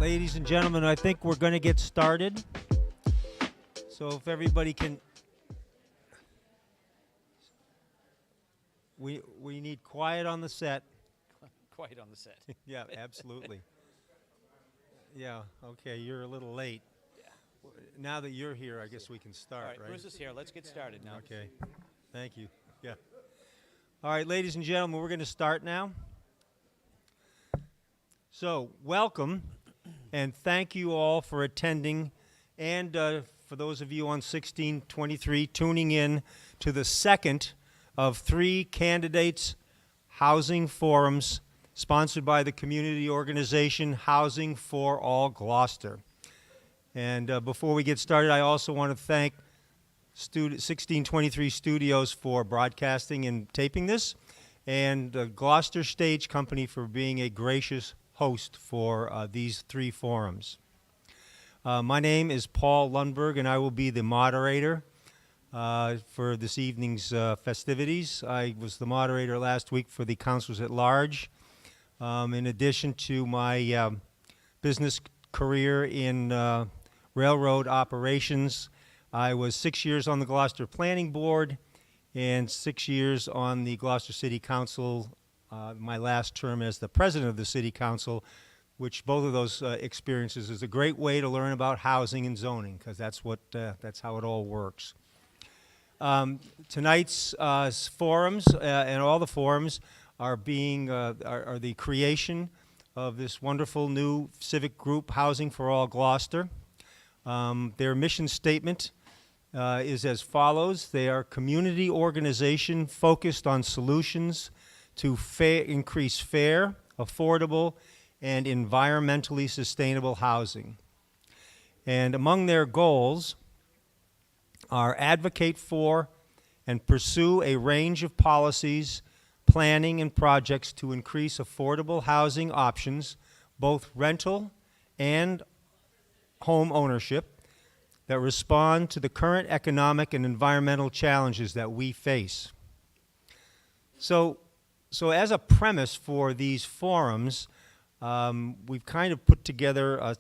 Ladies and gentlemen, I think we're going to get started. So if everybody can, we need quiet on the set. Quiet on the set. Yeah, absolutely. Yeah, okay, you're a little late. Yeah. Now that you're here, I guess we can start, All right, right? Bruce is here. Let's get started now. Okay, thank you. Yeah. All right, ladies and gentlemen, we're going to start now. So, welcome, and thank you all for attending, and for those of you on 1623 tuning in to the second of 3 candidates' housing forums sponsored by the community organization Housing4All Gloucester. And before we get started, I also want to thank 1623 Studios for broadcasting and taping this, and Gloucester Stage Company for being a gracious host for these 3 forums. My name is Paul Lundberg, and I will be the moderator for this evening's festivities. I was the moderator last week for the Councilors at Large. In addition to my business career in railroad operations, I was 6 years on the Gloucester Planning Board and 6 years on the Gloucester City Council, my last term as the president of the City Council, which both of those experiences is a great way to learn about housing and zoning, because that's how it all works. Tonight's forums and all the forums are the creation of this wonderful new civic group, Housing4All Gloucester. Their mission statement is as follows. They are a community organization focused on solutions to increase fair, affordable, and environmentally sustainable housing. And among their goals are advocate for and pursue a range of policies, planning, and projects to increase affordable housing options, both rental and home ownership, that respond to the current economic and environmental challenges that we face. So as a premise for these forums, we've kind of put together a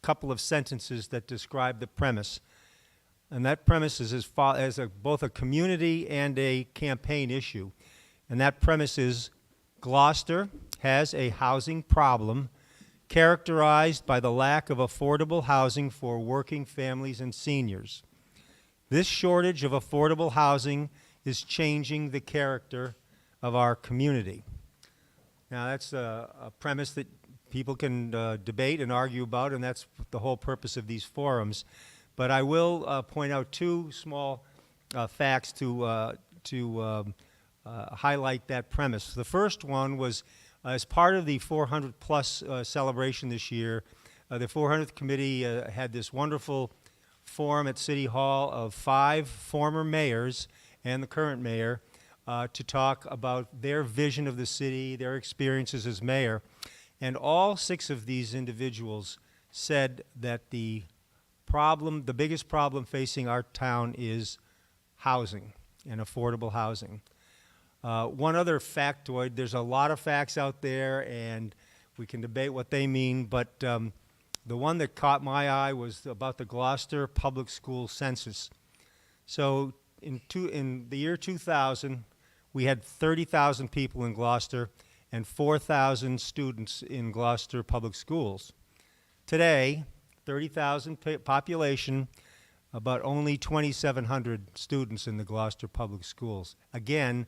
couple of sentences that describe the premise. And that premise is both a community and a campaign issue. And that premise is Gloucester has a housing problem characterized by the lack of affordable housing for working families and seniors. This shortage of affordable housing is changing the character of our community. Now, that's a premise that people can debate and argue about, and that's the whole purpose of these forums. But I will point out 2 small facts to highlight that premise. The first one was, as part of the 400-plus celebration this year, the 400th Committee had this wonderful forum at City Hall of 5 former mayors and the current mayor to talk about their vision of the city, their experiences as mayor. And all 6 of these individuals said that the biggest problem facing our town is housing and affordable housing. One other factoid, there's a lot of facts out there, and we can debate what they mean, but the one that caught my eye was about the Gloucester Public School Census. So in the year 2000, we had 30,000 people in Gloucester and 4,000 students in Gloucester Public Schools. Today, 30,000 population, but only 2,700 students in the Gloucester Public Schools. Again,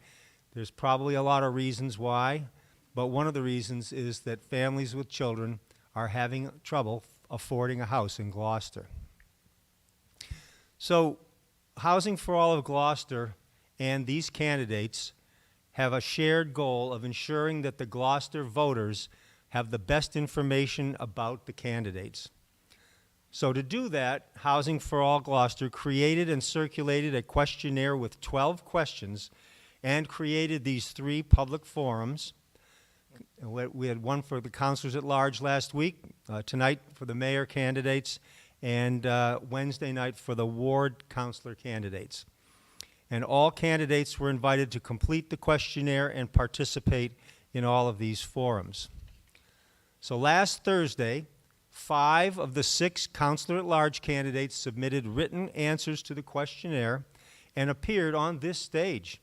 there's probably a lot of reasons why, but one of the reasons is that families with children are having trouble affording a house in Gloucester. So, Housing4All of Gloucester and these candidates have a shared goal of ensuring that the Gloucester voters have the best information about the candidates. So to do that, Housing4All Gloucester created and circulated a questionnaire with 12 questions and created these 3 public forums. We had one for the councilors at large last week, tonight for the mayor candidates, and Wednesday night for the ward councilor candidates. And all candidates were invited to complete the questionnaire and participate in all of these forums. So last Thursday, 5 of the 6 Counselor-at-Large candidates submitted written answers to the questionnaire and appeared on this stage.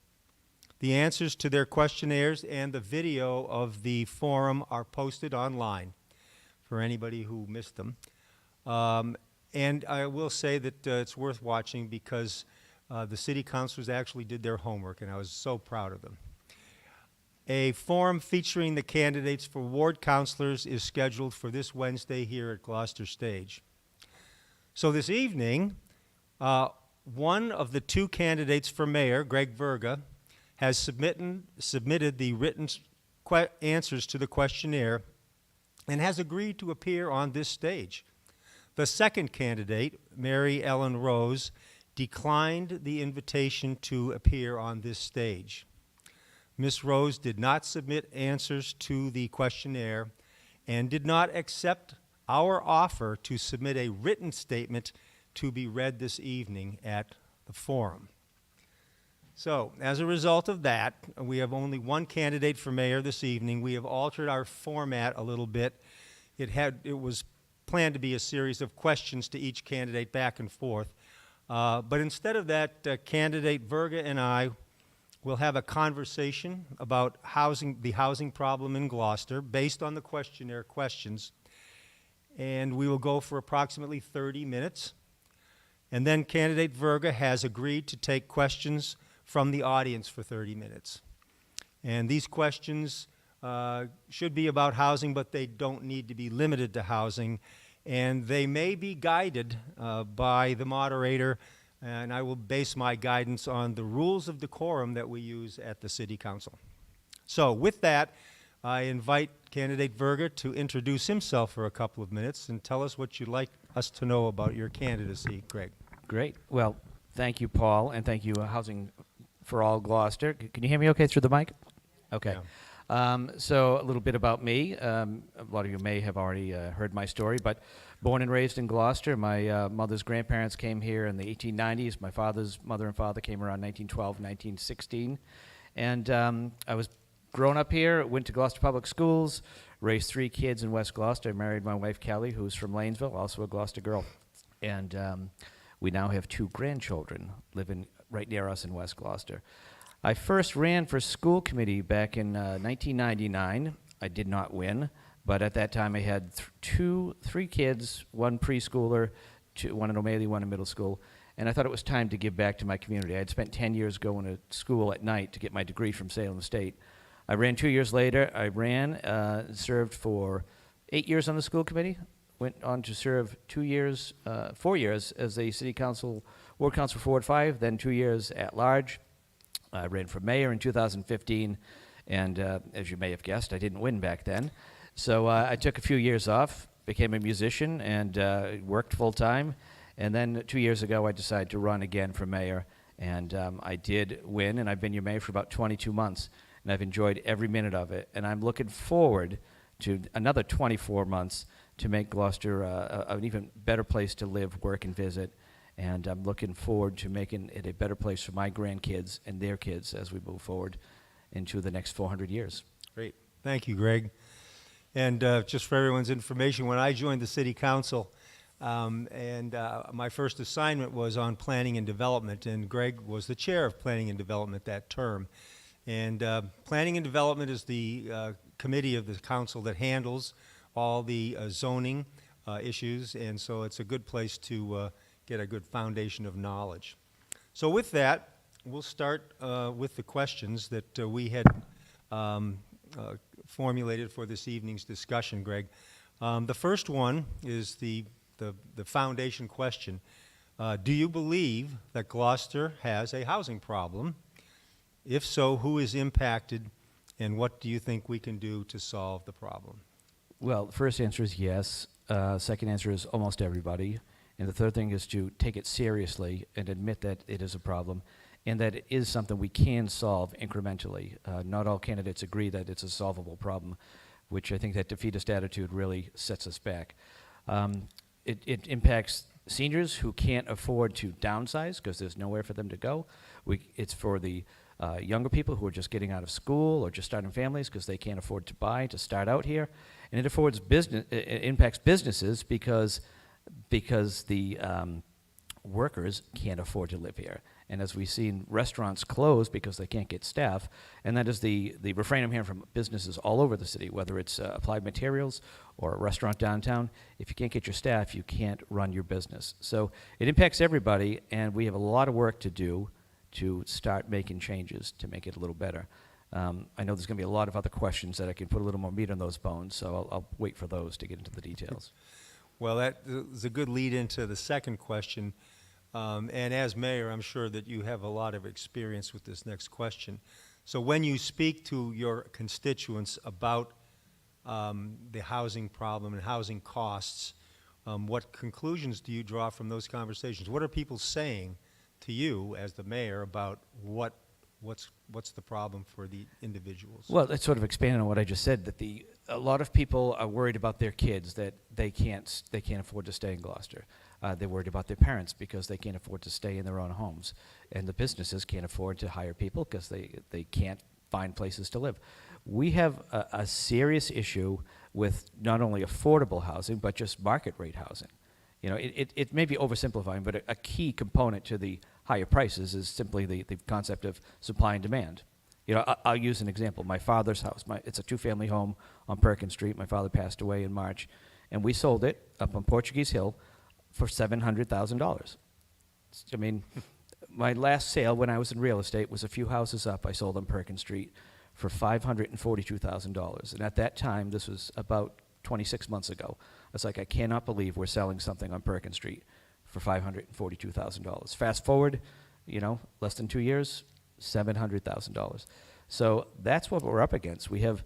The answers to their questionnaires and the video of the forum are posted online for anybody who missed them. And I will say that it's worth watching because the city councilors actually did their homework, and I was so proud of them. A forum featuring the candidates for ward councilors is scheduled for this Wednesday here at Gloucester Stage. So this evening, one of the 2 candidates for mayor, Greg Verga, has submitted the written answers to the questionnaire and has agreed to appear on this stage. The second candidate, Mary Ellen Rose, declined the invitation to appear on this stage. Ms. Rose did not submit answers to the questionnaire and did not accept our offer to submit a written statement to be read this evening at the forum. So, as a result of that, we have only one candidate for mayor this evening. We have altered our format a little bit. It was planned to be a series of questions to each candidate back and forth. But instead of that, candidate Verga and I will have a conversation about the housing problem in Gloucester based on the questionnaire questions. And we will go for approximately 30 minutes. And then candidate Verga has agreed to take questions from the audience for 30 minutes. And these questions should be about housing, but they don't need to be limited to housing. And they may be guided by the moderator, and I will base my guidance on the rules of decorum that we use at the City Council. So with that, I invite candidate Verga to introduce himself for a couple of minutes and tell us what you'd like us to know about your candidacy, Greg. Great. Well, thank you, Paul, and thank you, Housing for All Gloucester. Can you hear me okay through the mic? Okay. Yeah. So a little bit about me. A lot of you may have already heard my story, but born and raised in Gloucester. My mother's grandparents came here in the 1890s. My father's mother and father came around 1912, 1916. And I was grown up here, went to Gloucester Public Schools, raised 3 kids in West Gloucester. I married my wife, Kelly, who's from Lanesville, also a Gloucester girl. And we now have 2 grandchildren living right near us in West Gloucester. I first ran for school committee back in 1999. I did not win, but at that time I had 3 kids, 1 preschooler, 1 in O'Malley, 1 in middle school, and I thought it was time to give back to my community. I had spent 10 years going to school at night to get my degree from Salem State. I ran 2 years later. I served for 8 years on the school committee, went on to serve 4 years as a city council, ward council for Ward 5, then 2 years at large. I ran for mayor in 2015, and as you may have guessed, I didn't win back then. So I took a few years off, became a musician, and worked full-time. And then 2 years ago, I decided to run again for mayor, and I did win, and I've been your mayor for about 22 months, and I've enjoyed every minute of it. And I'm looking forward to another 24 months to make Gloucester an even better place to live, work, and visit. And I'm looking forward to making it a better place for my grandkids and their kids as we move forward into the next 400 years. Great. Thank you, Greg. And just for everyone's information, when I joined the City Council, my first assignment was on planning and development, and Greg was the chair of planning and development that term. And planning and development is the committee of the council that handles all the zoning issues, and so it's a good place to get a good foundation of knowledge. So with that, we'll start with the questions that we had formulated for this evening's discussion, Greg. The first one is the foundation question. Do you believe that Gloucester has a housing problem? If so, who is impacted, and what do you think we can do to solve the problem? Well, the first answer is yes. Second answer is almost everybody. And the third thing is to take it seriously and admit that it is a problem and that it is something we can solve incrementally. Not all candidates agree that it's a solvable problem, which I think that defeatist attitude really sets us back. It impacts seniors who can't afford to downsize because there's nowhere for them to go. It's for the younger people who are just getting out of school or just starting families because they can't afford to buy to start out here. And it impacts businesses because the workers can't afford to live here. And as we've seen restaurants close because they can't get staff, and that is the refrain I'm hearing from businesses all over the city, whether it's Applied Materials or a restaurant downtown, if you can't get your staff, you can't run your business. So it impacts everybody, and we have a lot of work to do to start making changes to make it a little better. I know there's going to be a lot of other questions that I can put a little more meat on those bones, so I'll wait for those to get into the details. Well, that is a good lead into the second question. And as mayor, I'm sure that you have a lot of experience with this next question. So when you speak to your constituents about the housing problem and housing costs, what conclusions do you draw from those conversations? What are people saying to you as the mayor about what's the problem for the individuals? Well, that's sort of expanding on what I just said, that a lot of people are worried about their kids, that they can't afford to stay in Gloucester. They're worried about their parents because they can't afford to stay in their own homes. And the businesses can't afford to hire people because they can't find places to live. We have a serious issue with not only affordable housing, but just market rate housing. You know, it may be oversimplifying, but a key component to the higher prices is simply the concept of supply and demand. You know, I'll use an example. My father's house, it's a two-family home on Perkins Street. My father passed away in March, and we sold it up on Portuguese Hill for $700,000. I mean, my last sale when I was in real estate was a few houses up. I sold on Perkins Street for $542,000. And at that time, this was about 26 months ago, I was like, I cannot believe we're selling something on Perkins Street for $542,000. Fast forward, you know, less than 2 years, $700,000. So that's what we're up against. We have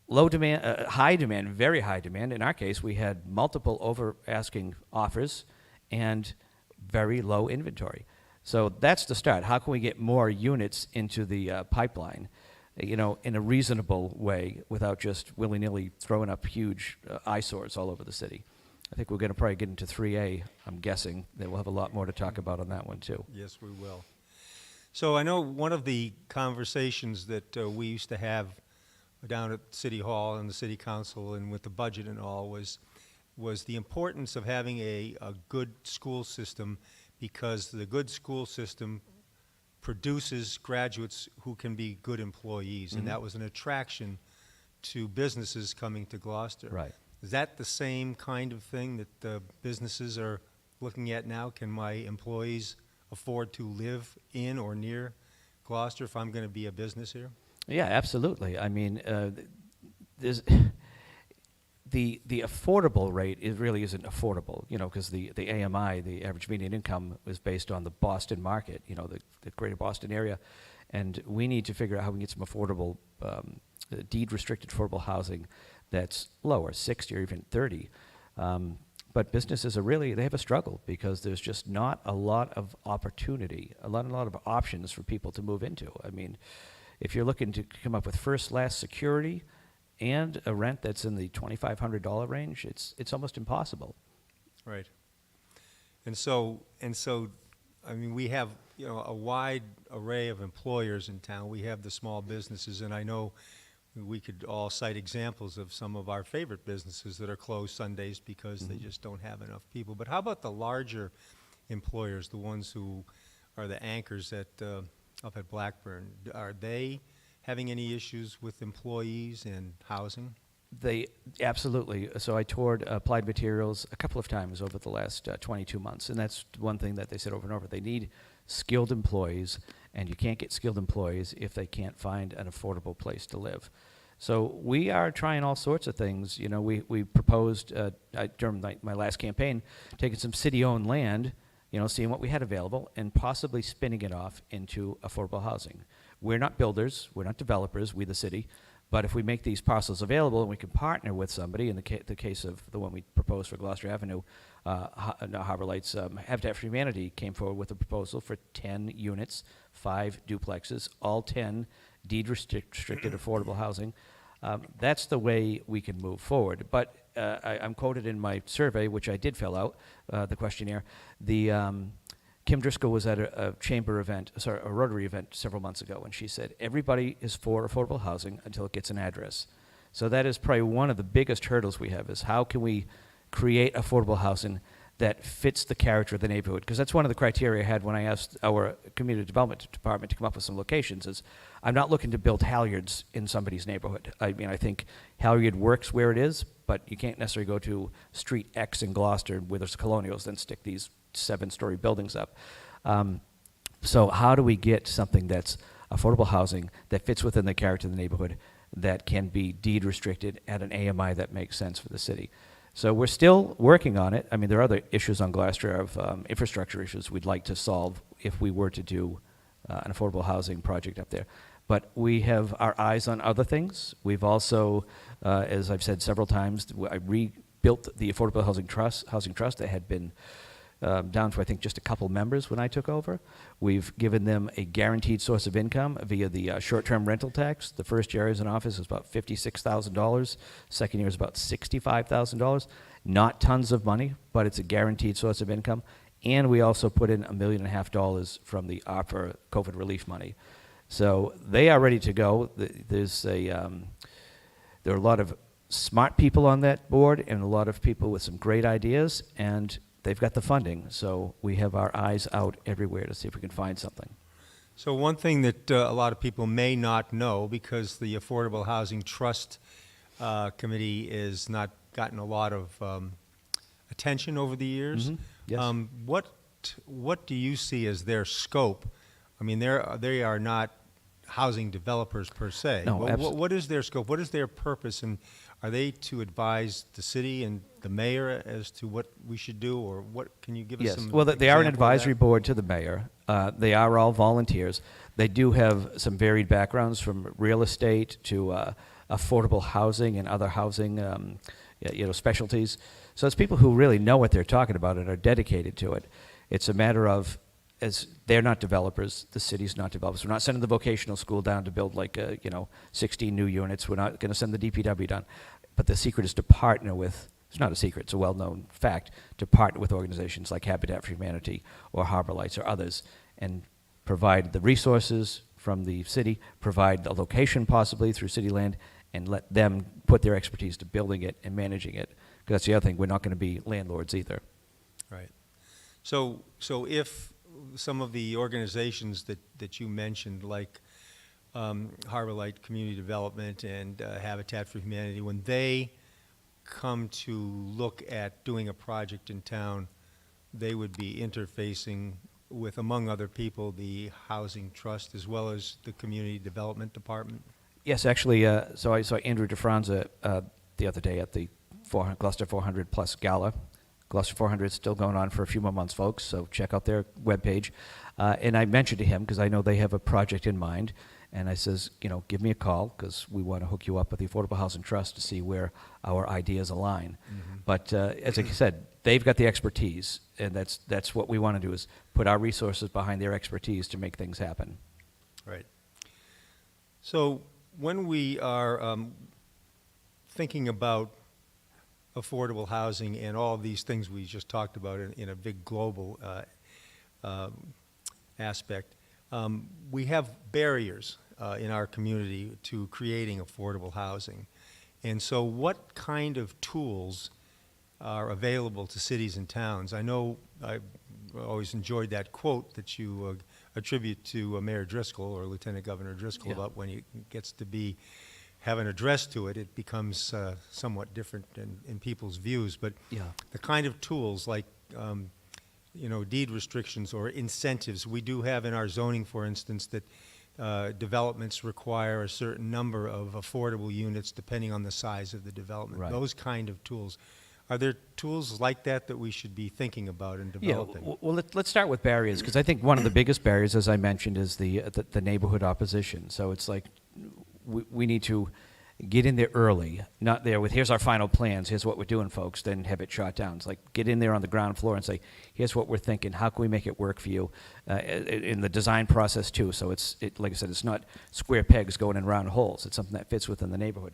low demand, high demand, very high demand. In our case, we had multiple over-asking offers and very low inventory. So that's the start. How can we get more units into the pipeline, you know, in a reasonable way without just willy-nilly throwing up huge eyesores all over the city? I think we're going to probably get into 3A, I'm guessing. That we'll have a lot more to talk about on that one, too. Yes, we will. So I know one of the conversations that we used to have down at City Hall and the City Council and with the budget and all was the importance of having a good school system, because the good school system produces graduates who can be good employees, and that was an attraction to businesses coming to Gloucester. Right. Is that the same kind of thing that the businesses are looking at now? Can my employees afford to live in or near Gloucester if I'm going to be a business here? Yeah, absolutely. I mean, there's the affordable rate, it really isn't affordable, you know, because the AMI, the average median income, is based on the Boston market, you know, the greater Boston area. And we need to figure out how we can get some affordable, deed-restricted affordable housing that's lower, 60 or even 30. But businesses they have a struggle because there's just not a lot of opportunity, a lot of options for people to move into. I mean, if you're looking to come up with first, last security and a rent that's in the $2,500 range, it's almost impossible. Right. And so, I mean, we have, you know, a wide array of employers in town. We have the small businesses, and I know we could all cite examples of some of our favorite businesses that are closed Sundays because they just don't have enough people. But how about the larger employers, the ones who are the anchors up at Blackburn? Are they having any issues with employees and housing? They absolutely. So I toured Applied Materials a couple of times over the last 22 months, and that's one thing that they said over and over. They need skilled employees, and you can't get skilled employees if they can't find an affordable place to live. So we are trying all sorts of things. You know, we proposed during my last campaign, taking some city-owned land, you know, seeing what we had available, and possibly spinning it off into affordable housing. We're not builders, we're not developers, we the city, but if we make these parcels available and we can partner with somebody, in the case of the one we proposed for Gloucester Avenue, Harbor Lights, Habitat for Humanity came forward with a proposal for 10 units, 5 duplexes, all 10 deed-restricted affordable housing. That's the way we can move forward. But I'm quoted in my survey, which I did fill out, the questionnaire, Kim Driscoll was at a chamber event, sorry, a Rotary event several months ago, and she said, everybody is for affordable housing until it gets an address. So that is probably one of the biggest hurdles we have, is how can we create affordable housing that fits the character of the neighborhood? Because that's one of the criteria I had when I asked our community development department to come up with some locations, is I'm not looking to build halyards in somebody's neighborhood. I mean, I think halyard works where it is, but you can't necessarily go to street X in Gloucester where there's colonials, then stick these 7-story buildings up. So how do we get something that's affordable housing that fits within the character of the neighborhood, that can be deed restricted at an AMI that makes sense for the city? So we're still working on it. I mean, there are other issues on Gloucester of infrastructure issues we'd like to solve if we were to do an affordable housing project up there. But we have our eyes on other things. We've also, as I've said several times, I rebuilt the Affordable Housing Trust that had been down to, I think, just a couple members when I took over. We've given them a guaranteed source of income via the short-term rental tax. The first year I was in office was about $56,000. Second year is about $65,000. Not tons of money, but it's a guaranteed source of income. And we also put in $1.5 million from the ARPA COVID relief money. So they are ready to go. There are a lot of smart people on that board and a lot of people with some great ideas, and they've got the funding. So we have our eyes out everywhere to see if we can find something. So one thing that a lot of people may not know, because the Affordable Housing Trust Committee has not gotten a lot of attention over the years. Yes. What do you see as their scope? I mean, they are not housing developers per se. No, What is their scope? What is their purpose? And are they to advise the city and the mayor as to what we should do, or what? Can you give us some? Yes. Well, they are an example of advisory that? board to the mayor. They are all volunteers. They do have some varied backgrounds, from real estate to affordable housing and other housing, specialties. So it's people who really know what they're talking about and are dedicated to it. It's a matter of, as they're not developers, the city's not developers. We're not sending the vocational school down to build 16 new units. We're not going to send the DPW down. But the secret is to partner with, it's not a secret, it's a well-known fact, to partner with organizations like Habitat for Humanity or Harbor Lights or others, and provide the resources from the city, provide the location possibly through city land, and let them put their expertise to building it and managing it. Because that's the other thing, we're not going to be landlords either. Right. So if some of the organizations that you mentioned, like Harbor Light Community Development and Habitat for Humanity, when they come to look at doing a project in town, they would be interfacing with, among other people, the Housing Trust as well as the Community Development Department? Yes, actually, so I saw Andrew DeFranza the other day at the Gloucester 400 Plus Gala. Gloucester 400 is still going on for a few more months, folks, so check out their webpage. And I mentioned to him, because I know they have a project in mind, and I says, give me a call, because we want to hook you up with the Affordable Housing Trust to see where our ideas align. Mm-hmm. But as I said, they've got the expertise, and that's what we want to do, is put our resources behind their expertise to make things happen. Right. So when we are thinking about affordable housing and all of these things we just talked about in a big global aspect, we have barriers in our community to creating affordable housing. And so what kind of tools are available to cities and towns? I know I always enjoyed that quote that you attribute to Mayor Driscoll, or Lieutenant Governor Driscoll, about when he gets to have an address to it, it becomes somewhat different in people's views. But the kind of tools like deed restrictions or incentives we do have in our zoning, for instance, that developments require a certain number of affordable units depending on the size of the development. Right. Those kind of tools. Are there tools like that we should be thinking about and developing? Yeah, well, let's start with barriers, because I think one of the biggest barriers, as I mentioned, is the neighborhood opposition. So it's like we need to get in there early, not there with, here's our final plans, here's what we're doing, folks, then have it shot down. It's like, get in there on the ground floor and say, here's what we're thinking, how can we make it work for you in the design process too. So like I said, it's not square pegs going in round holes. It's something that fits within the neighborhood.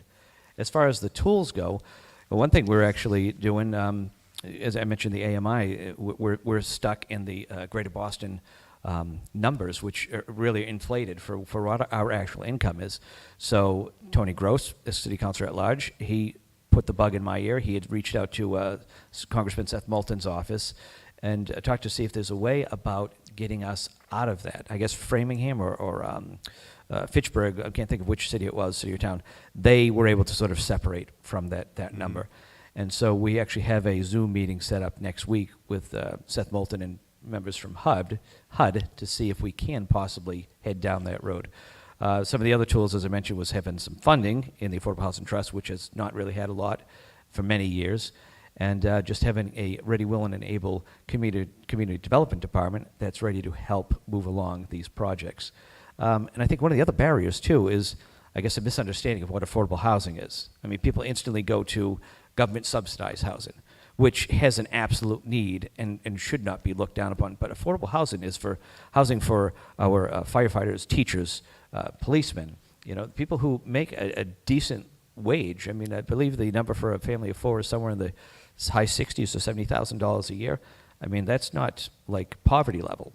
As far as the tools go, one thing we're actually doing, as I mentioned, the AMI, we're stuck in the Greater Boston numbers, which are really inflated for what our actual income is. So Tony Gross, the city councilor at large, he put the bug in my ear. He had reached out to Congressman Seth Moulton's office and talked to see if there's a way about getting us out of that. I guess Framingham or Fitchburg, I can't think of which city it was, city or town, they were able to sort of separate from that number. And so we actually have a Zoom meeting set up next week with Seth Moulton and members from HUD to see if we can possibly head down that road. Some of the other tools, as I mentioned, was having some funding in the Affordable Housing Trust, which has not really had a lot for many years, and just having a ready, willing, and able community development department that's ready to help move along these projects. And I think one of the other barriers, too, is, I guess, a misunderstanding of what affordable housing is. I mean, people instantly go to government subsidized housing, which has an absolute need and should not be looked down upon. But affordable housing is for housing for our firefighters, teachers, policemen, people who make a decent wage. I mean, I believe the number for a family of four is somewhere in the high 60s to $70,000 a year. I mean, that's not like poverty level,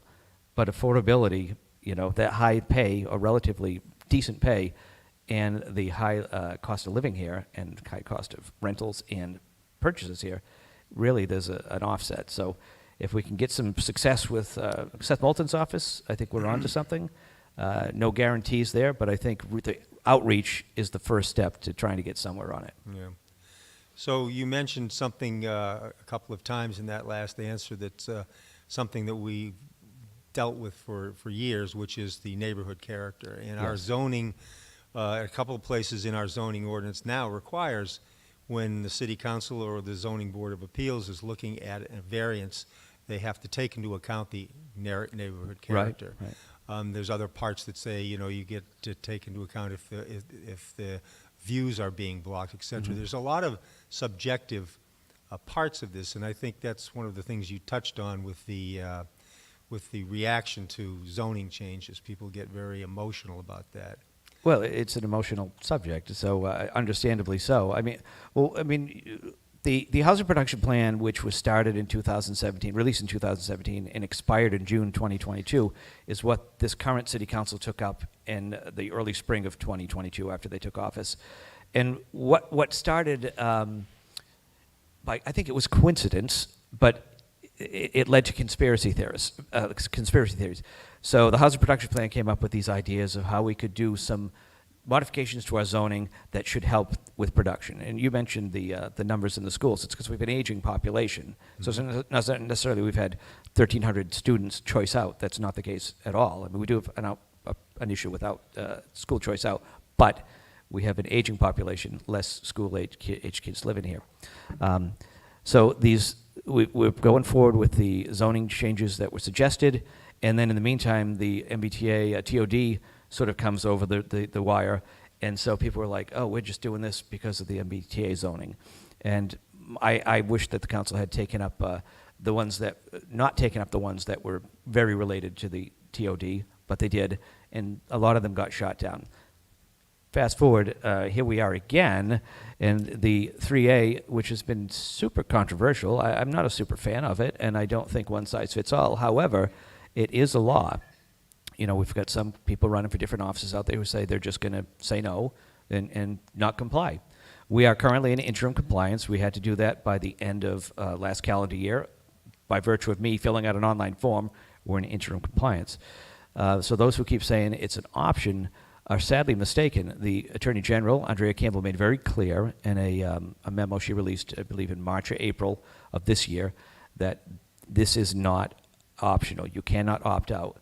but affordability, that high pay or relatively decent pay and the high cost of living here and high cost of rentals and purchases here, really there's an offset. So if we can get some success with Seth Moulton's office, I think we're on to something. No guarantees there, but I think the outreach is the first step to trying to get somewhere on it. Yeah. So you mentioned something a couple of times in that last answer that's something that we dealt with for years, which is the neighborhood character. And our zoning, a couple of places in our zoning ordinance now requires when the city council or the zoning board of appeals is looking at a variance, they have to take into account the neighborhood character. Right. There's other parts that say, you get to take into account if the views are being blocked, et cetera. There's a lot of subjective parts of this, and I think that's one of the things you touched on with the reaction to zoning changes. People get very emotional about that. Well, it's an emotional subject, so understandably so. The housing production plan, which was started in 2017, released in 2017, and expired in June 2022, is what this current city council took up in the early spring of 2022 after they took office. And what started by, I think it was coincidence, but it led to conspiracy theories. So the housing production plan came up with these ideas of how we could do some modifications to our zoning that should help with production. And you mentioned the numbers in the schools. It's because we have an aging population. So it's not necessarily we've had 1,300 students choice out. That's not the case at all. I mean, we do have an issue without school choice out, but we have an aging population, less school-age kids living here. So we're going forward with the zoning changes that were suggested, and then in the meantime, the MBTA TOD sort of comes over the wire, and so people were like, oh, we're just doing this because of the MBTA zoning. And I wish that the council had taken up not taken up the ones that were very related to the TOD, but they did, and a lot of them got shot down. Fast forward, here we are again, and the 3A, which has been super controversial. I'm not a super fan of it, and I don't think one size fits all. However, it is a law. We've got some people running for different offices out there who say they're just going to say no and not comply. We are currently in interim compliance. We had to do that by the end of last calendar year. By virtue of me filling out an online form, we're in interim compliance. So those who keep saying it's an option are sadly mistaken. The Attorney General, Andrea Campbell, made very clear in a memo she released, I believe, in March or April of this year, that this is not optional. You cannot opt out.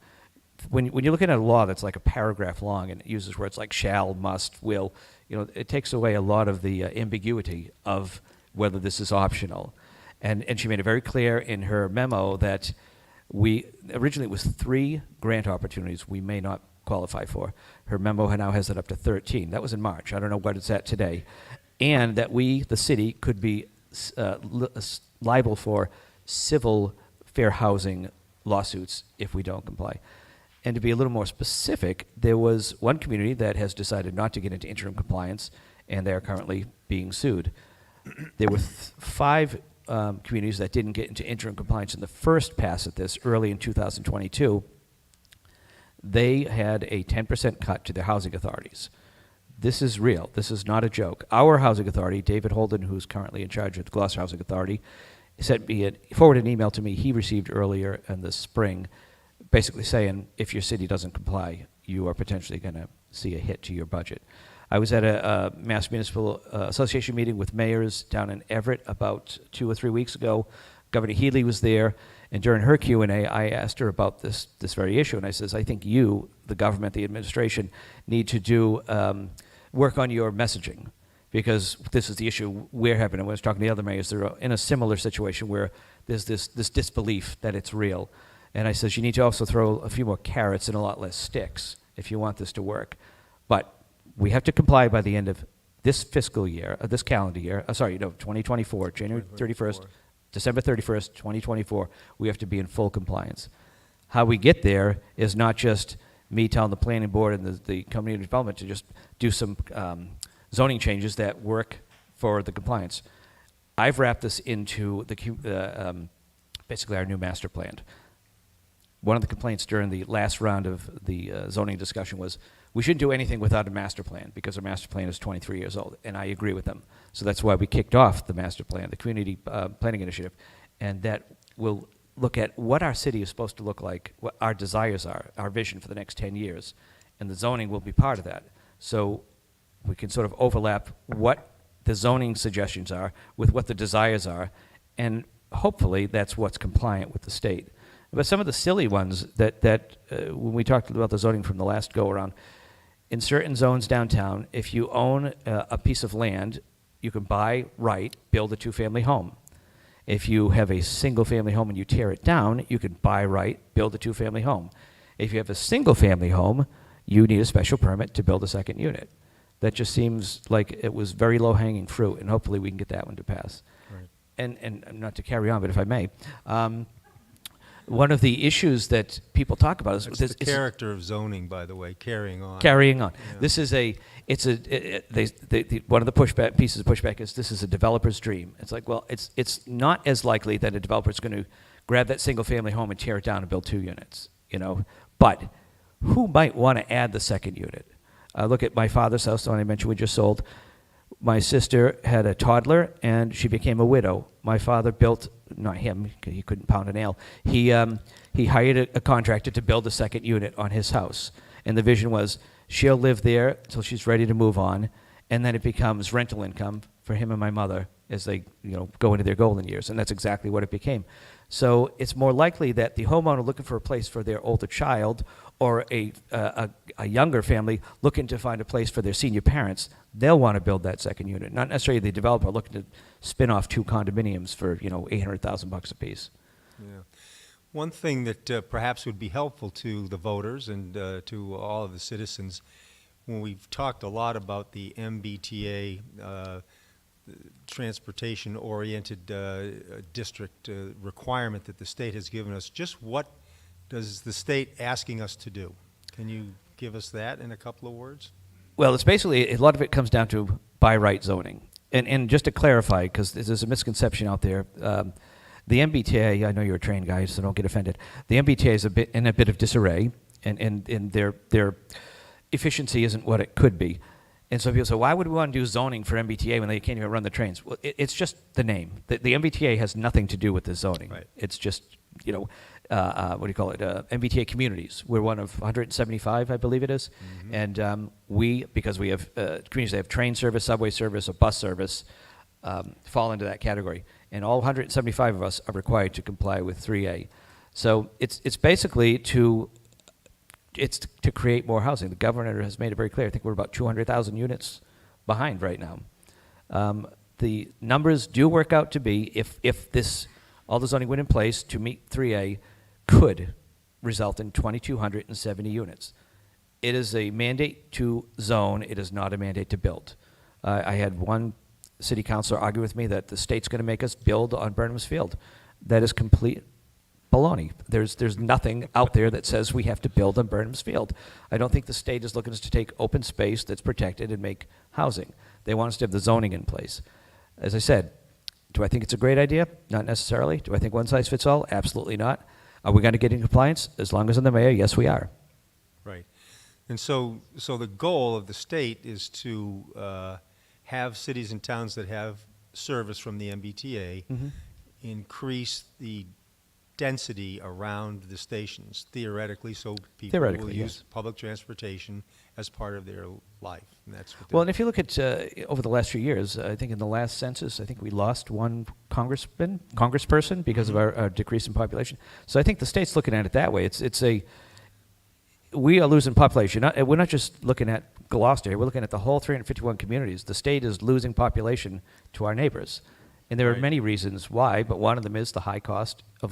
When you're looking at a law that's like a paragraph long and it uses words like shall, must, will, it takes away a lot of the ambiguity of whether this is optional. And she made it very clear in her memo that originally it was 3 grant opportunities we may not qualify for. Her memo now has it up to 13. That was in March. I don't know what it's at today. And that we, the city, could be liable for civil fair housing lawsuits if we don't comply. And to be a little more specific, there was one community that has decided not to get into interim compliance, and they are currently being sued. There were 5 communities that didn't get into interim compliance in the first pass at this early in 2022, they had a 10% cut to their housing authorities. This is real. This is not a joke. Our housing authority, David Holden, who's currently in charge of the Gloucester Housing Authority, forwarded an email to me he received earlier in the spring, basically saying if your city doesn't comply, you are potentially going to see a hit to your budget. I was at a Mass Municipal Association meeting with mayors down in Everett about 2 or 3 weeks ago. Governor Healy was there, and during her Q&A, I asked her about this very issue, and I says, I think you, the government, the administration, need to do work on your messaging, because this is the issue we're having. And when I was talking to the other mayors, they're in a similar situation where there's this disbelief that it's real. And I says, you need to also throw a few more carrots and a lot less sticks if you want this to work. But we have to comply by the end of this fiscal year, this calendar year, 2024, January 31st, December 31st, 2024, we have to be in full compliance. How we get there is not just me telling the planning board and the community development to just do some zoning changes that work for the compliance. I've wrapped this into basically our new master plan. One of the complaints during the last round of the zoning discussion was we shouldn't do anything without a master plan because our master plan is 23 years old, and I agree with them. So that's why we kicked off the master plan, the community planning initiative, and that will look at what our city is supposed to look like, what our desires are, our vision for the next 10 years, and the zoning will be part of that. So we can sort of overlap what the zoning suggestions are with what the desires are, and hopefully that's what's compliant with the state. But some of the silly ones that when we talked about the zoning from the last go-around, in certain zones downtown, if you own a piece of land, you can buy right, build a two-family home. If you have a single-family home and you tear it down, you can buy right, build a two-family home. If you have a single-family home, you need a special permit to build a second unit. That just seems like it was very low-hanging fruit, and hopefully we can get that one to pass. Right. And not to carry on, but if I may, one of the issues that people talk about is It's the character of zoning, by the way, carrying on. Carrying on. Yeah. This is one of the pieces of pushback is this is a developer's dream. It's like, well, it's not as likely that a developer is going to grab that single family home and tear it down and build 2 units, But who might want to add the second unit? Look at my father's house, the one I mentioned we just sold. My sister had a toddler, and she became a widow. My father built, not him, he couldn't pound a nail. He hired a contractor to build a second unit on his house. And the vision was she'll live there until she's ready to move on, and then it becomes rental income for him and my mother as they go into their golden years. And that's exactly what it became. So it's more likely that the homeowner looking for a place for their older child or a younger family looking to find a place for their senior parents, they'll want to build that second unit. Not necessarily the developer looking to spin off 2 condominiums for $800,000 a piece. Yeah. One thing that perhaps would be helpful to the voters and to all of the citizens, when we've talked a lot about the MBTA transportation-oriented district requirement that the state has given us, just what does the state asking us to do? Can you give us that in a couple of words? Well, it's basically, a lot of it comes down to by right zoning. And just to clarify, because there's a misconception out there, the MBTA, I know you're a trained guy, so don't get offended. The MBTA is in a bit of disarray, and their efficiency isn't what it could be. And so people say, why would we want to do zoning for MBTA when they can't even run the trains? Well, it's just the name. The MBTA has nothing to do with the zoning. Right. It's just, what do you call it? MBTA communities. We're one of 175, I believe it is. Mm-hmm. And because we have communities that have train service, subway service, or bus service, fall into that category. And all 175 of us are required to comply with 3A. So it's basically to create more housing. The governor has made it very clear. I think we're about 200,000 units behind right now. The numbers do work out to be, if all the zoning went in place to meet 3A, could result in 2,270 units. It is a mandate to zone. It is not a mandate to build. I had one city councilor argue with me that the state's going to make us build on Burnham's Field. That is complete baloney. There's nothing out there that says we have to build on Burnham's Field. I don't think the state is looking us to take open space that's protected and make housing. They want us to have the zoning in place. As I said, Do I think it's a great idea? Not necessarily. Do I think one size fits all? Absolutely not. Are we going to get in compliance? As long as I'm the mayor, yes, we are. Right. And so the goal of the state is to have cities and towns that have service from the MBTA increase the density around the stations, theoretically, so people will Theoretically, use yes. public transportation as part of their life. And that's what Well, and if you look at over the last few years, I think in the last census, I think we lost one congressperson because of our decrease in population. So I think the state's looking at it that way. We are losing population. We're not just looking at Gloucester here. We're looking at the whole 351 communities. The state is losing population to our neighbors. And there are Right. many reasons why, but one of them is the high cost of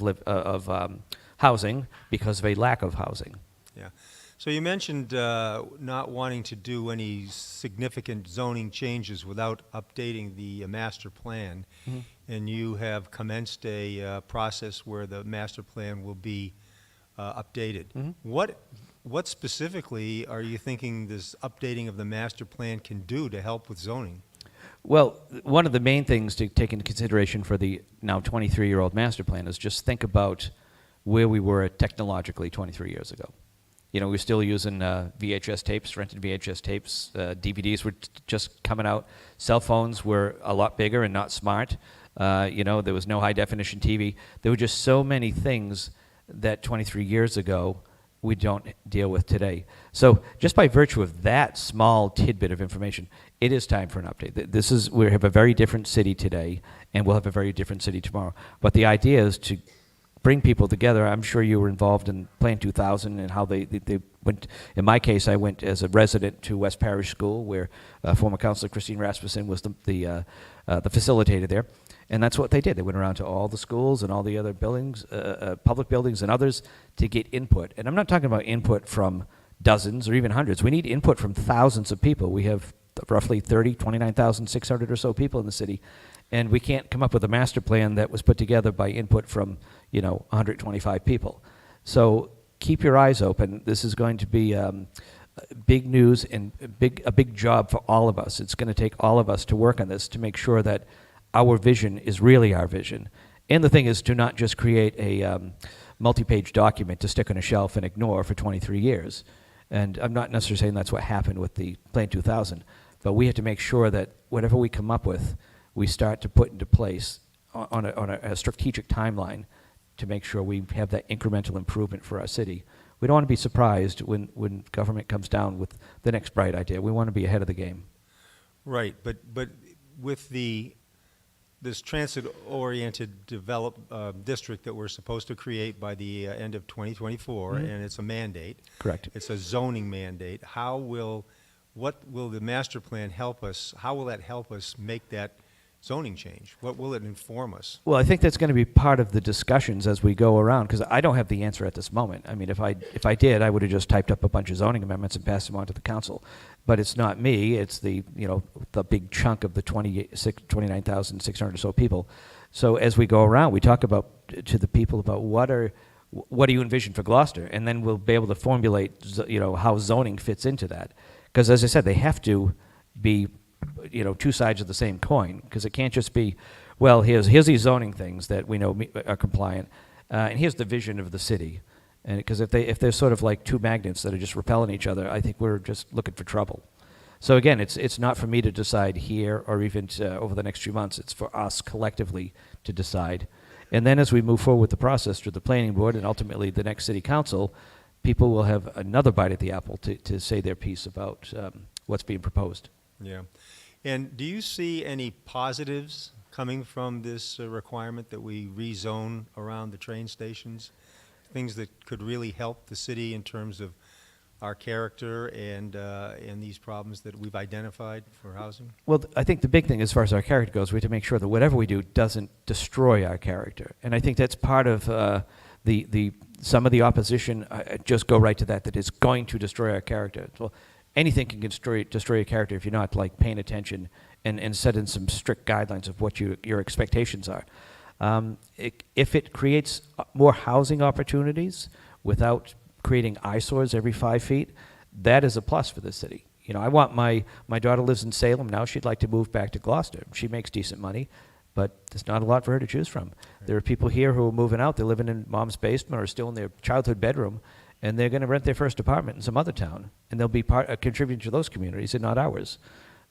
housing because of a lack of housing. Yeah. So you mentioned not wanting to do any significant zoning changes without updating the master plan. And you have commenced a process where the master plan will be updated. What specifically are you thinking this updating of the master plan can do to help with zoning? Well, one of the main things to take into consideration for the now 23-year-old master plan is just think about where we were technologically 23 years ago. You know, we were still using VHS tapes, rented VHS tapes. DVDs were just coming out. Cell phones were a lot bigger and not smart. You know, there was no high-definition TV. There were just so many things that 23 years ago we don't deal with today. So just by virtue of that small tidbit of information, it is time for an update. We have a very different city today, and we'll have a very different city tomorrow. But the idea is to bring people together. I'm sure you were involved in Plan 2000 and how they went. In my case, I went as a resident to West Parish School, where former Councilor Christine Rasmussen was the facilitator there. And that's what they did. They went around to all the schools and all the other buildings, public buildings and others, to get input. And I'm not talking about input from dozens or even hundreds. We need input from thousands of people. We have roughly 29,600 or so people in the city. And we can't come up with a master plan that was put together by input from, 125 people. So keep your eyes open. This is going to be big news and a big job for all of us. It's going to take all of us to work on this to make sure that our vision is really our vision. And the thing is to not just create a multi-page document to stick on a shelf and ignore for 23 years. And I'm not necessarily saying that's what happened with the Plan 2000, but we have to make sure that whatever we come up with, we start to put into place on a strategic timeline to make sure we have that incremental improvement for our city. We don't want to be surprised when government comes down with the next bright idea. We want to be ahead of the game. Right, but with this transit-oriented district that we're supposed to create by the end of 2024, and it's a mandate. Correct. It's a zoning mandate. What will the master plan help us? How will that help us make that zoning change? What will it inform us? Well, I think that's going to be part of the discussions as we go around, because I don't have the answer at this moment. I mean, if I did, I would have just typed up a bunch of zoning amendments and passed them on to the council. But it's not me. It's the big chunk of the 29,600 or so people. So as we go around, we talk about to the people about what do you envision for Gloucester, and then we'll be able to formulate how zoning fits into that. Because as I said, they have to be two sides of the same coin, because it can't just be, well, here's these zoning things that we know are compliant, and here's the vision of the city. And because if they're sort of like two magnets that are just repelling each other, I think we're just looking for trouble. So again, it's not for me to decide here or even over the next few months. It's for us collectively to decide. And then as we move forward with the process through the planning board and ultimately the next city council, people will have another bite at the apple to say their piece about what's being proposed. Yeah. And do you see any positives coming from this requirement that we rezone around the train stations? Things that could really help the city in terms of our character and these problems that we've identified for housing? Well, I think the big thing as far as our character goes, we have to make sure that whatever we do doesn't destroy our character. And I think that's part of some of the opposition just go right to that it's going to destroy our character. Well, anything can destroy your character if you're not paying attention and setting some strict guidelines of what your expectations are. If it creates more housing opportunities without creating eyesores every 5 feet, that is a plus for the city. I want my daughter lives in Salem now. She'd like to move back to Gloucester. She makes decent money. but there's not a lot for her to choose from. There are people here who are moving out. They're living in mom's basement or still in their childhood bedroom, and they're going to rent their first apartment in some other town, and they'll be contributing to those communities and not ours.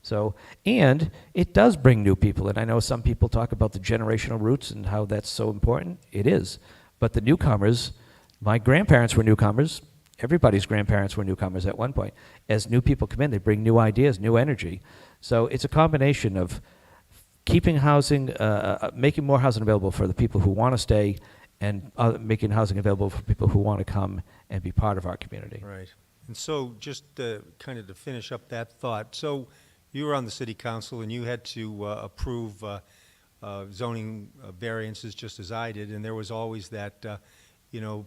So, and it does bring new people, and I know some people talk about the generational roots and how that's so important. It is. But the newcomers, my grandparents were newcomers. Everybody's grandparents were newcomers at one point. As new people come in, they bring new ideas, new energy. So it's a combination of keeping housing, making more housing available for the people who want to stay, and making housing available for people who want to come and be part of our community. Right. And so just kind of to finish up that thought, so you were on the city council and you had to approve zoning variances just as I did, and there was always that,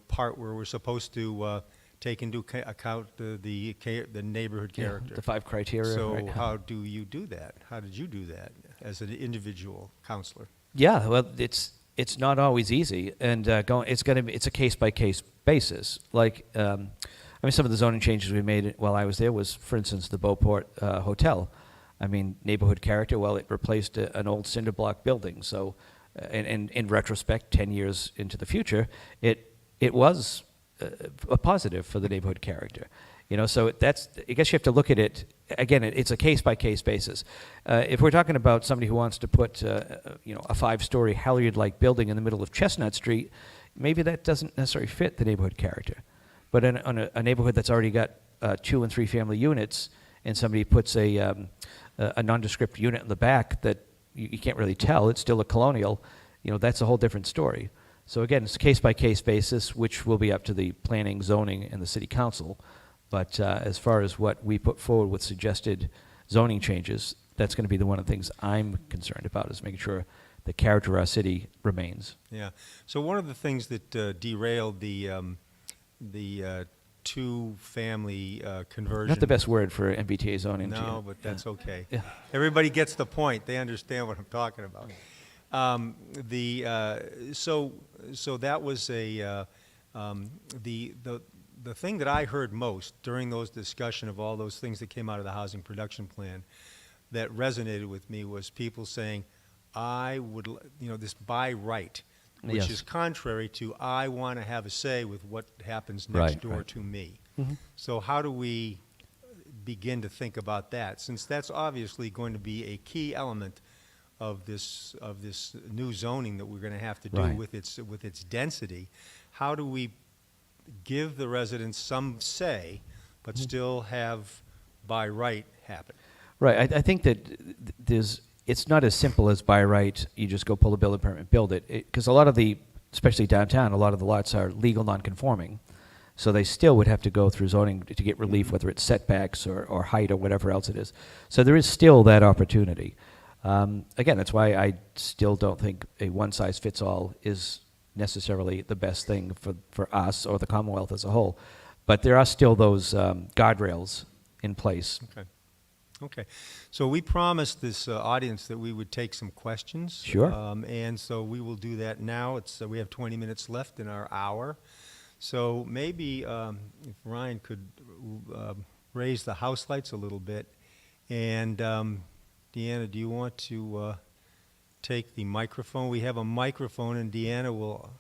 part where we're supposed to take into account the neighborhood character. The 5 criteria. So right. how do you do that? How did you do that as an individual counselor? Yeah, well, it's not always easy, and it's a case by case basis. Like, some of the zoning changes we made while I was there was, for instance, the Beauport Hotel. Neighborhood character. Well, it replaced an old cinder block building. So, and in retrospect, 10 years into the future, it was a positive for the neighborhood character. So I guess you have to look at it, again, it's a case-by-case basis. If we're talking about somebody who wants to put, a 5-story Halyard-like building in the middle of Chestnut Street, maybe that doesn't necessarily fit the neighborhood character. But in a neighborhood that's already got 2 and 3 family units, and somebody puts a nondescript unit in the back that you can't really tell, it's still a colonial, that's a whole different story. So again, it's a case-by-case basis, which will be up to the planning, zoning, and the city council. But as far as what we put forward with suggested zoning changes, that's going to be one of the things I'm concerned about, is making sure the character of our city remains. Yeah. So one of the things that derailed the 2-family conversion. Not the best word for MBTA zoning. No, but that's okay. Yeah. Everybody gets the point. They understand what I'm talking about. So that was the thing that I heard most during those discussion of all those things that came out of the housing production plan that resonated with me was people saying, I would, this by right, which Yes. is contrary to I want to have a say with what happens next door to me. Mm-hmm. So how do we begin to think about that, since that's obviously going to be a key element of this new zoning that we're going to have to do Right. with its density? How do we give the residents some say, but still have by right happen? Right. I think that it's not as simple as by right, you just go pull a building permit and build it. Because a lot of especially downtown, a lot of the lots are legal non-conforming. So they still would have to go through zoning to get relief, whether it's setbacks or height or whatever else it is. So there is still that opportunity. Again, that's why I still don't think a one-size-fits-all is necessarily the best thing for us or the Commonwealth as a whole. But there are still those guardrails in place. Okay. So we promised this audience that we would take some questions. Sure. And so we will do that now. We have 20 minutes left in our hour. So maybe if Ryan could raise the house lights a little bit. And Deanna, do you want to take the microphone? We have a microphone, and Deanna will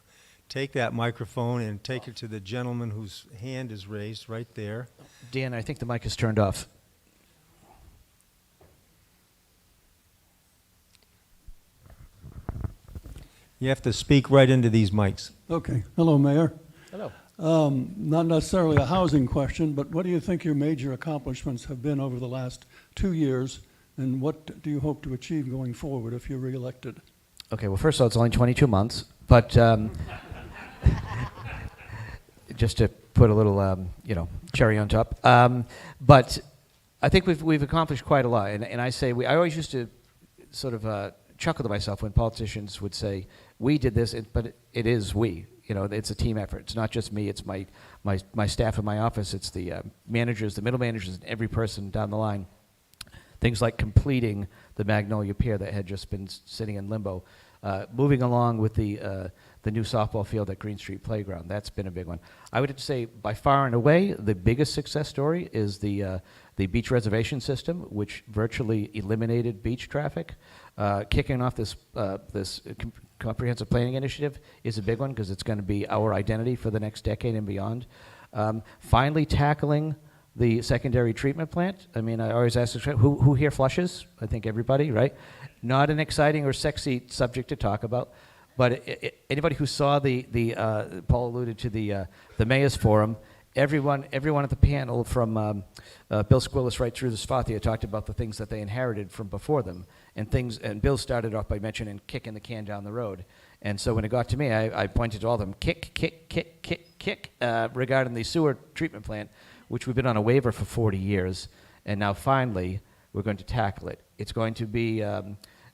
take that microphone and take it to the gentleman whose hand is raised right there. Dan, I think the mic is turned off. You have to speak right into these mics. Okay. Hello, Mayor. Hello. Not necessarily a housing question, but what do you think your major accomplishments have been over the last 2 years, and what do you hope to achieve going forward if you're reelected? Okay, well, first of all, it's only 22 months, but just to put a little, cherry on top. But I think we've accomplished quite a lot, and I say I always used to sort of chuckle to myself when politicians would say, "We did this," but it is we. It's a team effort. It's not just me. It's my staff in my office. It's the managers, the middle managers, and every person down the line. Things like completing the Magnolia Pier that had just been sitting in limbo, moving along with the new softball field at Green Street Playground. That's been a big one. I would say by far and away the biggest success story is the beach reservation system, which virtually eliminated beach traffic. Kicking off this comprehensive planning initiative is a big one because it's going to be our identity for the next decade and beyond. Finally tackling the secondary treatment plant. I mean, I always ask this, who here flushes? I think everybody, right? Not an exciting or sexy subject to talk about, but anybody who saw Paul alluded to the Mayor's Forum, everyone at the panel from Bill Squillis right through to Svathia talked about the things that they inherited from before them, and Bill started off by mentioning kicking the can down the road. And so when it got to me, I pointed to all of them, kick, regarding the sewer treatment plant, which we've been on a waiver for 40 years, and now finally we're going to tackle it. It's going to be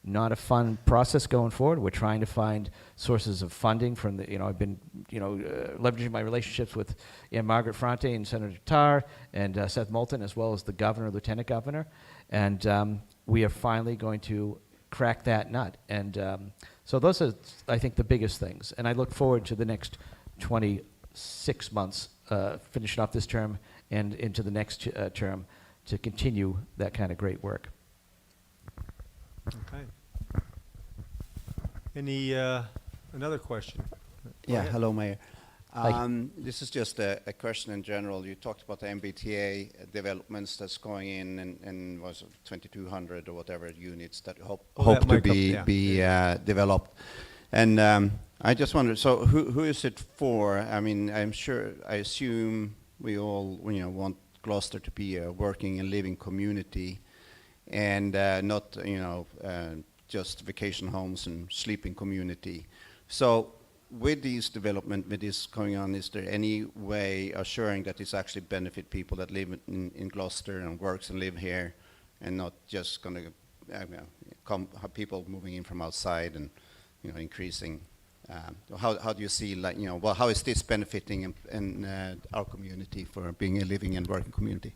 not a fun process going forward. We're trying to find sources of funding from I've been, leveraging my relationships with Margaret Fronte and Senator Tarr and Seth Moulton, as well as the governor, lieutenant governor, and we are finally going to crack that nut. And so those are, I think, the biggest things. And I look forward to the next 26 months, finishing off this term and into the next term to continue that kind of great work. Okay. Another question? Yeah, ahead. hello, Mayor. Hi. This is just a question in general. You talked about the MBTA developments that's going in and was it 2,200 or whatever units that hope that to might be developed. And I just wonder, so who is it for? I mean, I assume we all want Gloucester to be a working and living community, and not just vacation homes and sleeping community. So with these development, with this going on, is there any way assuring that this actually benefit people that live in Gloucester and works and live here, and not just going to have people moving in from outside and increasing? How do you see, how is this benefiting in our community for being a living and working community?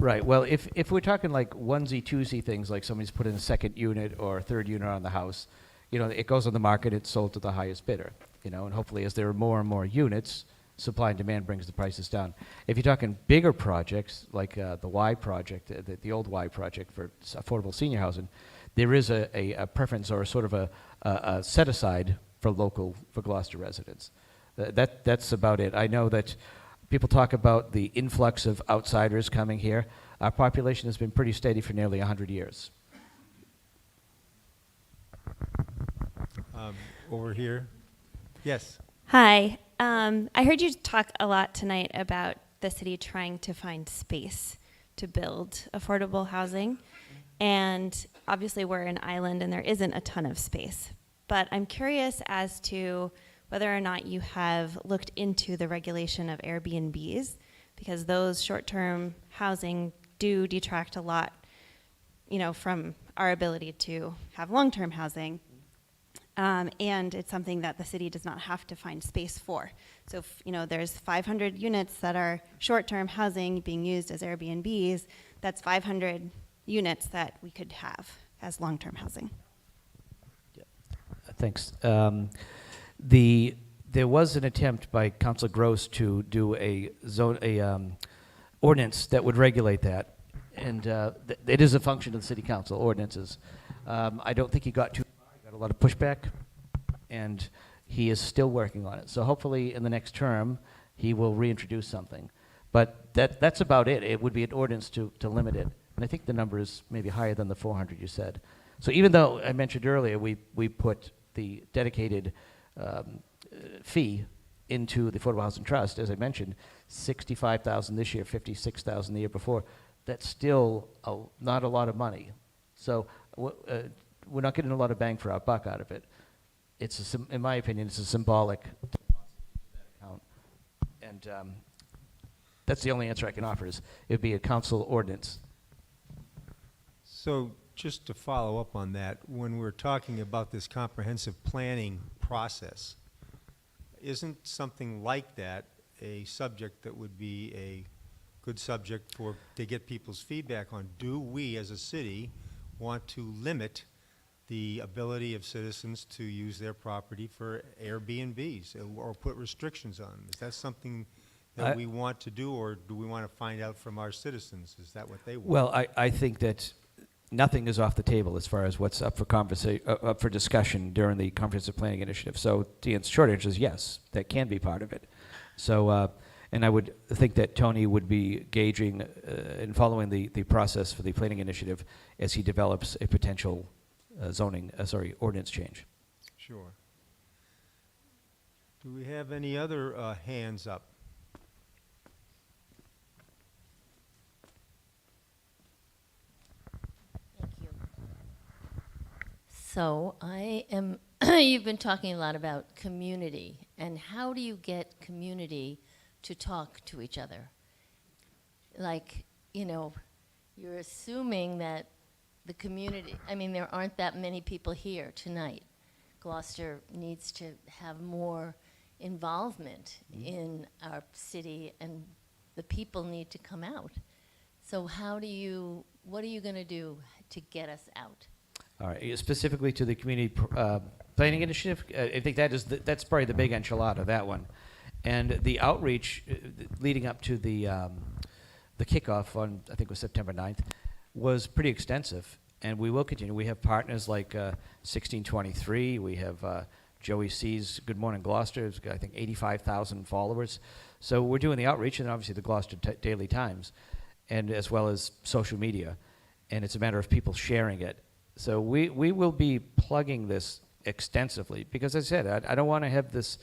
Right. Well, if we're talking like onesie, twosie things, like somebody's put in a second unit or a third unit on the house, it goes on the market, it's sold to the highest bidder, and hopefully as there are more and more units, supply and demand brings the prices down. If you're talking bigger projects, like the Y project, the old Y project for affordable senior housing, there is a preference or a sort of a set aside for Gloucester residents. That's about it. I know that people talk about the influx of outsiders coming here. Our population has been pretty steady for nearly 100 years. Over here. Yes. Hi. I heard you talk a lot tonight about the city trying to find space to build affordable housing. And obviously we're an island and there isn't a ton of space. But I'm curious as to whether or not you have looked into the regulation of Airbnbs, because those short-term housing do detract a lot, from our ability to have long-term housing. And it's something that the city does not have to find space for. So if, there's 500 units that are short-term housing being used as Airbnbs, that's 500 units that we could have as long-term housing. Thanks. There was an attempt by Councilor Gross to do a ordinance that would regulate that, and it is a function of the city council, ordinances. I don't think he got too far. He got a lot of pushback, and he is still working on it. So hopefully in the next term, he will reintroduce something. But that's about it. It would be an ordinance to limit it. And I think the number is maybe higher than the 400 you said. So even though I mentioned earlier, we put the dedicated fee into the Affordable Housing Trust, as I mentioned, $65,000 this year, $56,000 the year before. That's still not a lot of money. So we're not getting a lot of bang for our buck out of it. In my opinion, it's a symbolic account. And that's the only answer I can offer is it would be a council ordinance. So just to follow up on that, when we're talking about this comprehensive planning process, isn't something like that a subject that would be a good subject to get people's feedback on? Do we as a city want to limit the ability of citizens to use their property for Airbnbs or put restrictions on them? Is that something that we want to do, or do we want to find out from our citizens? Is that what they want? Well, I think that nothing is off the table as far as what's up for discussion during the comprehensive planning initiative. So the short answer is yes, that can be part of it. So, and I would think that Tony would be gauging and following the process for the planning initiative as he develops a potential ordinance change. Sure. Do we have any other hands up? Thank you. So I am, you've been talking a lot about community, and how do you get community to talk to each other? Like, you know, you're assuming that the community, I mean, there aren't that many people here tonight. Gloucester needs to have more involvement in our city, and the people need to come out. So what are you going to do to get us out? All right, specifically to the community planning initiative, I think that's probably the big enchilada, that one. And the outreach leading up to the kickoff on, I think it was September 9th, was pretty extensive. And we will continue. We have partners like 1623. We have Joey C's Good Morning Gloucester. It's got, I think, 85,000 followers. So we're doing the outreach, and obviously the Gloucester Daily Times, and as well as social media. And it's a matter of people sharing it. So we will be plugging this extensively because, as I said, I don't want to have this.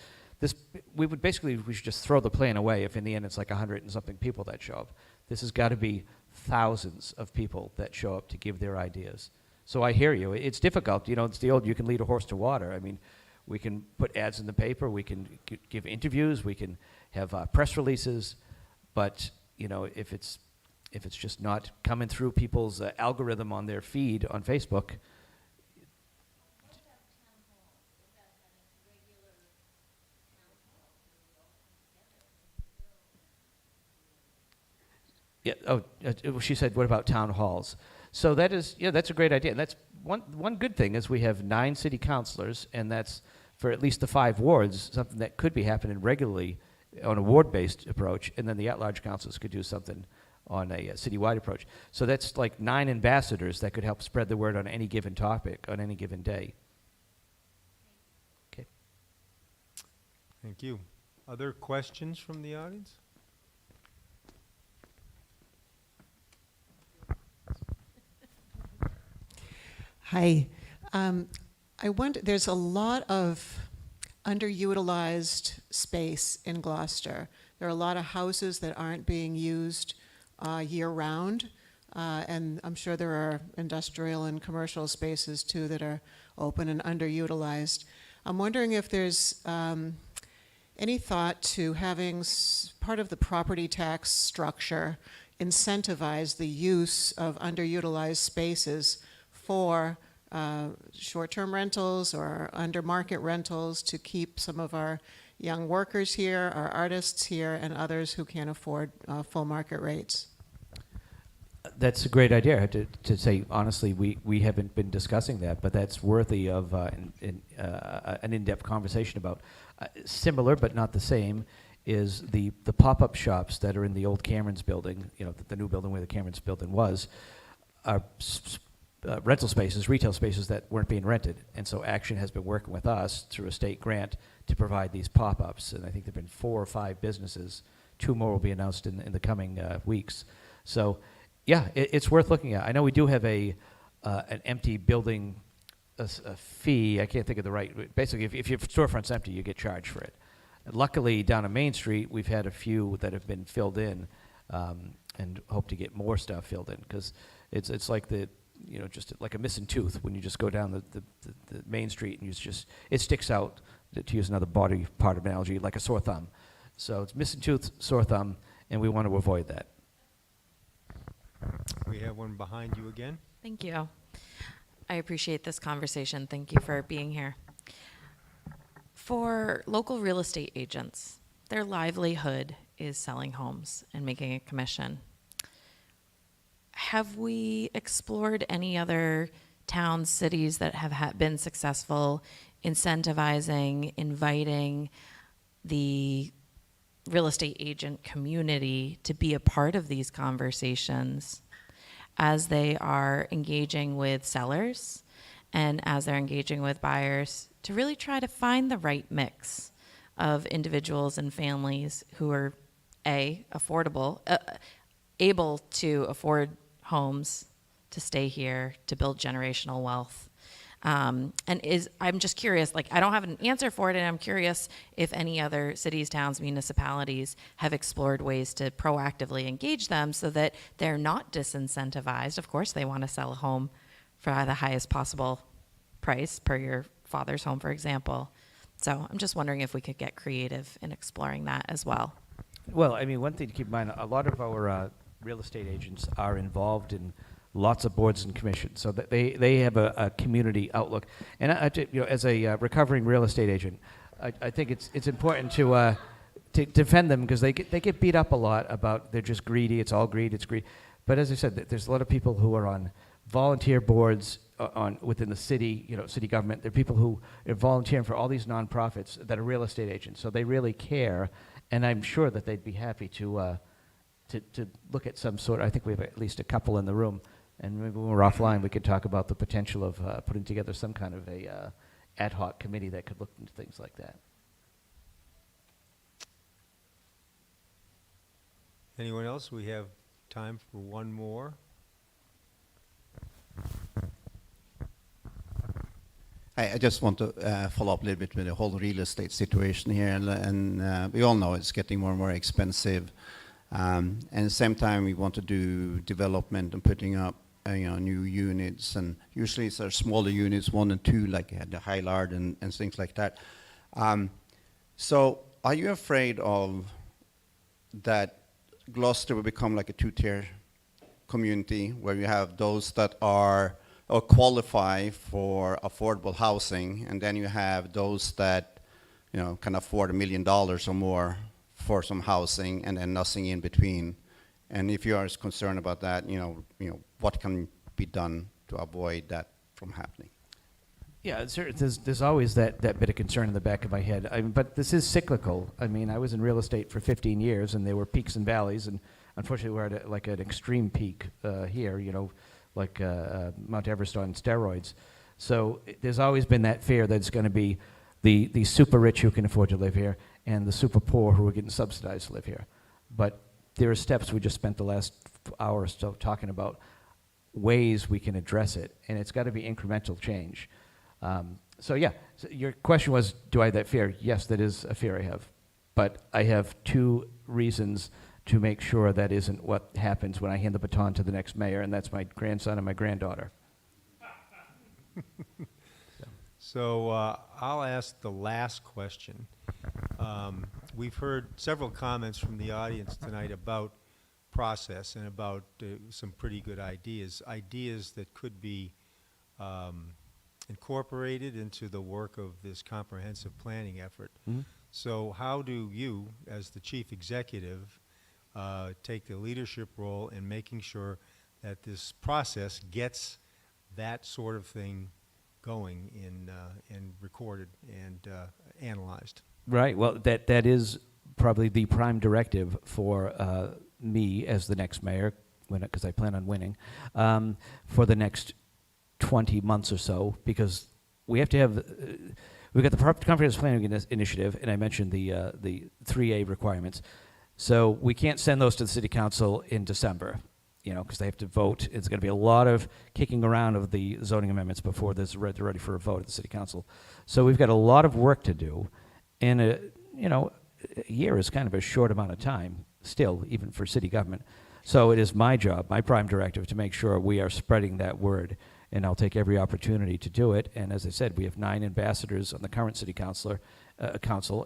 We should just throw the plan away if in the end it's like 100 and something people that show up. This has got to be thousands of people that show up to give their ideas. So I hear you. It's difficult. You know, it's the old, you can lead a horse to water. I mean, we can put ads in the paper. We can give interviews. We can have press releases. But, you know, if it's just not coming through people's algorithm on their feed on Facebook. Yeah. She said, "What about town halls?" So that's a great idea. And that's one good thing is we have 9 city councilors, and that's for at least the 5 wards, something that could be happening regularly on a ward-based approach, and then the at-large councilors could do something on a citywide approach. So that's like 9 ambassadors that could help spread the word on any given topic on any given day. Okay. Thank you. Other questions from the audience? Hi. I wonder, there's a lot of underutilized space in Gloucester. There are a lot of houses that aren't being used year-round, and I'm sure there are industrial and commercial spaces too that are open and underutilized. I'm wondering if there's any thought to having part of the property tax structure incentivize the use of underutilized spaces for short-term rentals or under-market rentals to keep some of our young workers here, our artists here, and others who can't afford full market rates. That's a great idea. To say honestly, we haven't been discussing that, but that's worthy of an in-depth conversation about. Similar but not the same is the pop-up shops that are in the old Cameron's building, you know, the new building where the Cameron's building was, are rental spaces, retail spaces that weren't being rented. And so Action has been working with us through a state grant to provide these pop-ups. And I think there have been 4 or 5 businesses. 2 more will be announced in the coming weeks. So, yeah, it's worth looking at. I know we do have an empty building a fee. I can't think of the right. Basically, if your storefront's empty, you get charged for it. Luckily, down on Main Street, we've had a few that have been filled in, and hope to get more stuff filled in because it's like just like a missing tooth when you just go down the Main Street and it sticks out, to use another body part of analogy, like a sore thumb. So it's missing tooth, sore thumb, and we want to avoid that. We have one behind you again. Thank you. I appreciate this conversation. Thank you for being here. For local real estate agents, their livelihood is selling homes and making a commission. Have we explored any other towns, cities that have been successful incentivizing, inviting the real estate agent community to be a part of these conversations? as they are engaging with sellers and as they're engaging with buyers to really try to find the right mix of individuals and families who are affordable, able to afford homes, to stay here, to build generational wealth. I'm just curious, like, I don't have an answer for it, and I'm curious if any other cities, towns, municipalities have explored ways to proactively engage them so that they're not disincentivized. Of course, they want to sell a home for the highest possible price per your father's home, for example. So I'm just wondering if we could get creative in exploring that as well. Well, I mean, one thing to keep in mind, a lot of our real estate agents are involved in lots of boards and commissions, so that they have a community outlook. And as a recovering real estate agent, I think it's important to defend them, because they get beat up a lot about they're just greedy. It's all greed. It's greed. But as I said, there's a lot of people who are on volunteer boards within the city, city government. There are people who are volunteering for all these nonprofits that are real estate agents, so they really care. And I'm sure that they'd be happy to look at some sort. I think we have at least a couple in the room. And maybe when we're offline, we could talk about the potential of putting together some kind of a ad hoc committee that could look into things like that. Anyone else? We have time for one more. I just want to follow up a little bit with the whole real estate situation here, and we all know it's getting more and more expensive. And at the same time, we want to do development and putting up new units, and usually it's our smaller units, 1 and 2, like the Highland and things like that. So are you afraid of that Gloucester will become like a 2-tier community, where you have those that are or qualify for affordable housing, and then you have those that can afford $1 million or more for some housing, and then nothing in between? And if you are concerned about that, what can be done to avoid that from happening? Yeah, there's always that bit of concern in the back of my head. But this is cyclical. I mean, I was in real estate for 15 years, and there were peaks and valleys, and unfortunately we're at an extreme peak here, like Mount Everest on steroids. So there's always been that fear that it's going to be the super rich who can afford to live here and the super poor who are getting subsidized to live here. But there are steps. We just spent the last hour or so talking about ways we can address it, and it's got to be incremental change. So your question was, do I have that fear? Yes, that is a fear I have. But I have 2 reasons to make sure that isn't what happens when I hand the baton to the next mayor, and that's my grandson and my granddaughter. So I'll ask the last question. We've heard several comments from the audience tonight about process and about some pretty good ideas that could be incorporated into the work of this comprehensive planning effort. Mm-hmm. So how do you, as the chief executive, take the leadership role in making sure that this process gets that sort of thing going and recorded and analyzed? Right. Well, that is probably the prime directive for me as the next mayor, because I plan on winning, for the next 20 months or so, because we have to have, we've got the comprehensive planning initiative, and I mentioned the 3A requirements. So we can't send those to the city council in December, because they have to vote. It's going to be a lot of kicking around of the zoning amendments before they're ready for a vote at the city council. So we've got a lot of work to do, and a year is kind of a short amount of time still, even for city government. So it is my job, my prime directive, to make sure we are spreading that word, and I'll take every opportunity to do it. And as I said, we have 9 ambassadors on the current city council,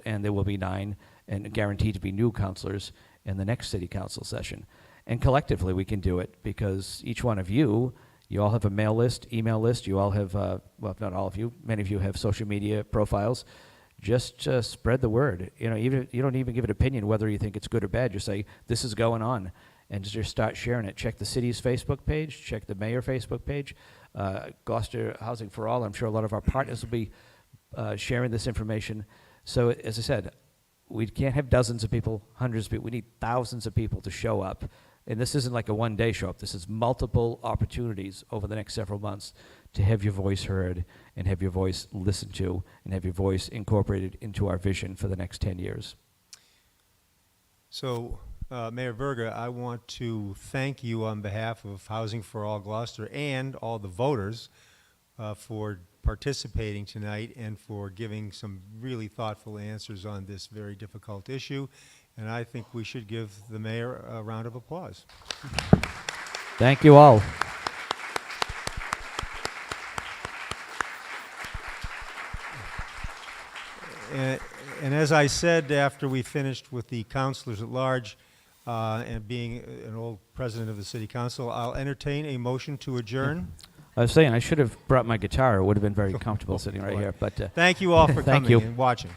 and there will be 9 and guaranteed to be new councilors in the next city council session. And collectively we can do it, because each one of you all have a mail list, email list, you all have, well, not all of you, many of you have social media profiles. Just spread the word. Even you don't even give an opinion whether you think it's good or bad. Just say, this is going on, and just start sharing it. Check the city's Facebook page, check the mayor Facebook page, Gloucester Housing for All. I'm sure a lot of our partners will be sharing this information. So as I said, we can't have dozens of people, hundreds of people. We need thousands of people to show up And this isn't like a one-day show up. This is multiple opportunities over the next several months to have your voice heard and have your voice listened to and have your voice incorporated into our vision for the next 10 years. So, Mayor Berger, I want to thank you on behalf of Housing for All Gloucester and all the voters for participating tonight and for giving some really thoughtful answers on this very difficult issue. And I think we should give the mayor a round of applause. Thank you all. And as I said after we finished with the councilors at large, and being an old president of the city council, I'll entertain a motion to adjourn. I was saying I should have brought my guitar. It would have been very comfortable sitting right here. But Thank you all for Thank coming you. and watching.